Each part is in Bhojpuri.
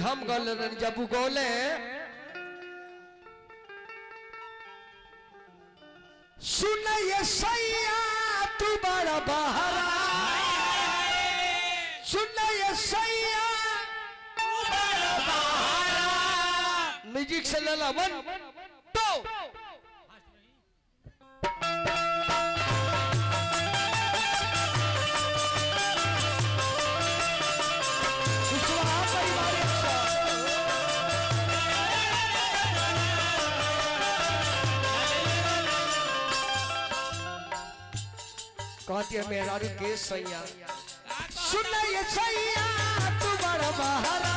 हम गौले जब गौले सुन ये सैया तू बड़ा बहारा सुन ये सैया तू बड़ा बहारा म्यूजिक से लला वन तो कहती है मेहरारू के सैया सुन ये सैया तू बड़ा बहारा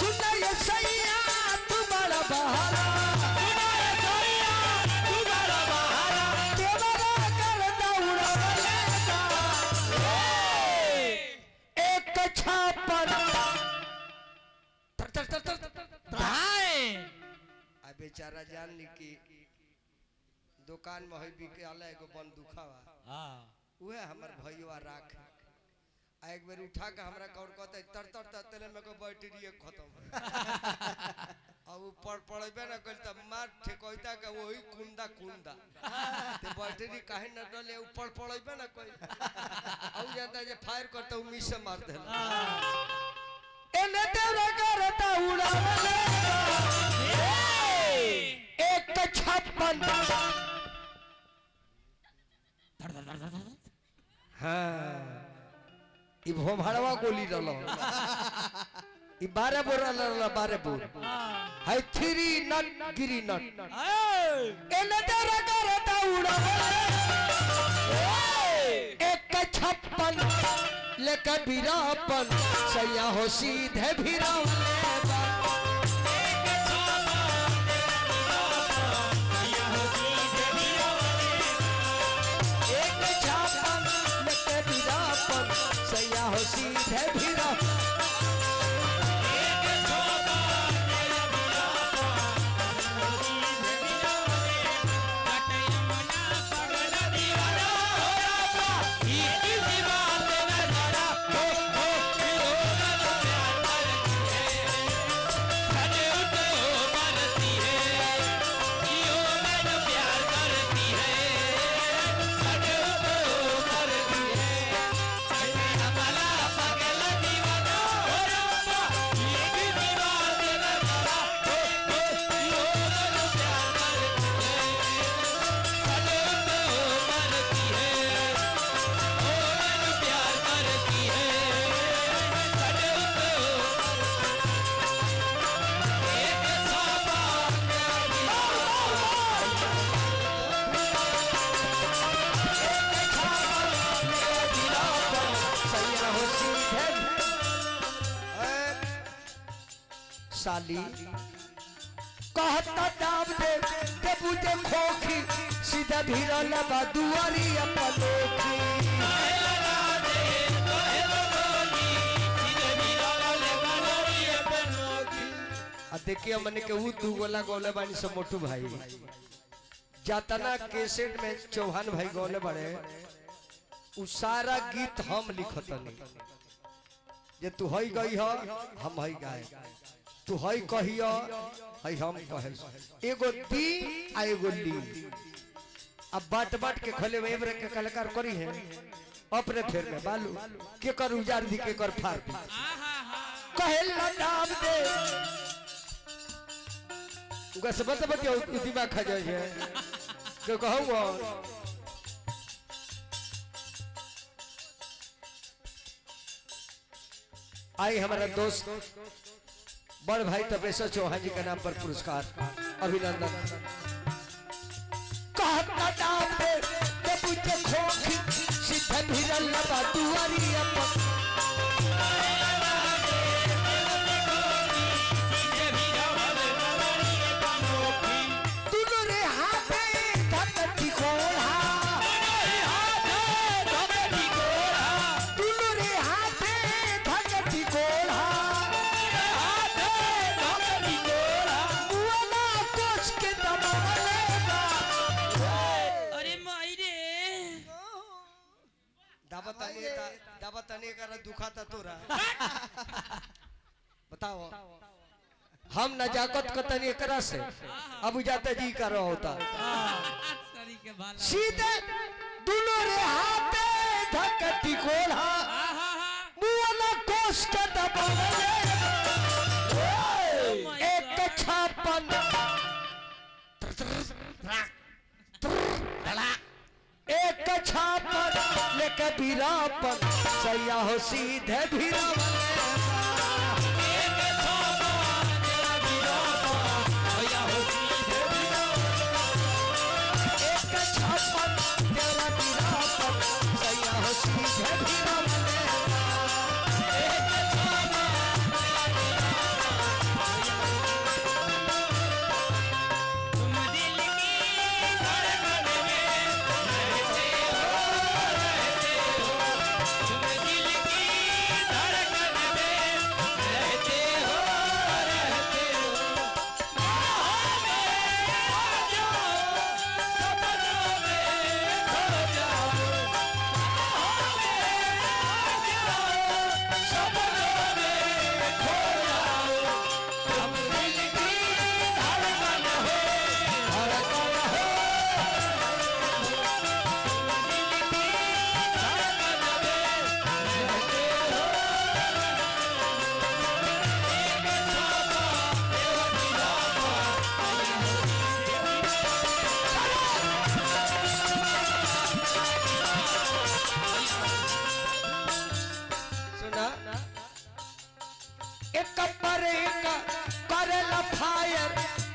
सुन ये सैया तू बड़ा बहारा तेरा कर दौड़ा एक छापर बेचारा जान ली की दुकान में है बिके आला एगो बंदूकवा हां उहे हमर भईवा राख आ एक बेर उठा के हमरा कौर कहते तर तर तले में को बैटरी खत्म अब ऊपर पड़बे ना कल त मार ठेकोइता के वही कुंदा कुंदा ते बैटरी काहे न डले ऊपर पड़बे ना कोई औ जाता जे फायर करता उ मिस से मार देला एने तेरे करता उड़ावले एक 56 हाँ ई भोभाड़वा गोली रलो ई 12 बोर रलो 12 बोर हाय 3 नट गिरी नट एने तेरा करता उड़ावले एक 56 लेके वीरापन सैया हो सीधे वीरावले सैया हो सीधे भीरा साली कहता दाब दे के बुझे खोखी सीधा भीरा लबा दुआरी अपलोखी आ देखिए हमने के उ दू गोला गोले बानी सब मोटू भाई जातना कैसेट में चौहान भाई गोले बड़े उ सारा गीत हम लिखतनी जे तू हई गई हो हम हई गाए तू हई कहियो हई हम कहे एगो दी आ एगो ली अब बाट बाट के खले में एबरे के कलाकार करी है अपने फेर में बालू के कर उजार दी के कर फाड़ दी कहल नाम दे उगा सब बतिया दिमाग खा जाए है के कहूं आई हमारा दोस्त बड़ भाई तपेश्वर चौहान जी के नाम पर पुरस्कार अभिनंदन कहता नाम पे बुझे खोखी सीधे भीरा लबा दुआरी अपन दाबा तनी कर दुखा था तोरा बताओ हम नजाकत को तनी करा से अब जाते जी कर रहा होता सीधे दोनों रे हाथे धकती कोल्हा मुआला कोस के दबावे एक छापन एक छापन लेके बीरापन सैया हो सीधे भीरावन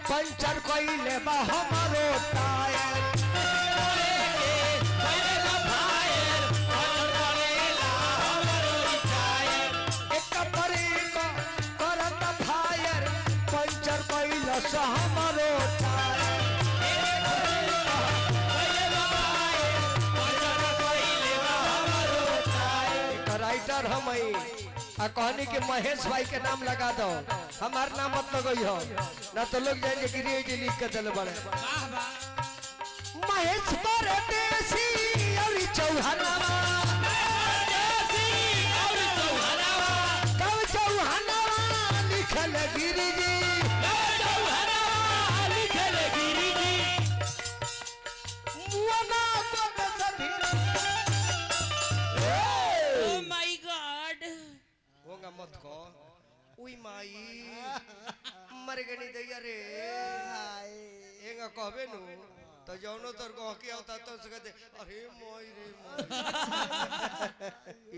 पंचर कोइले बा हमारो टायर एक परी को करत फायर पंचर कोइले सा हमारो टायर राइटर हम आ कहनी के महेश भाई के नाम लगा दो हमार नाम मत लगई हो ना तो लोग जाएंगे कि रे जी लिख के दल बड़े महेश परदेसी और चौहानवा कब चौहानवा लिखल गिरी जी मुआना को सभी ओह माय गॉड होगा मत को उई माई मर गनी दैया रे एंगा कहबे नु तो जौनो तोर को हकी होता तो से कहते अरे मोई रे मोई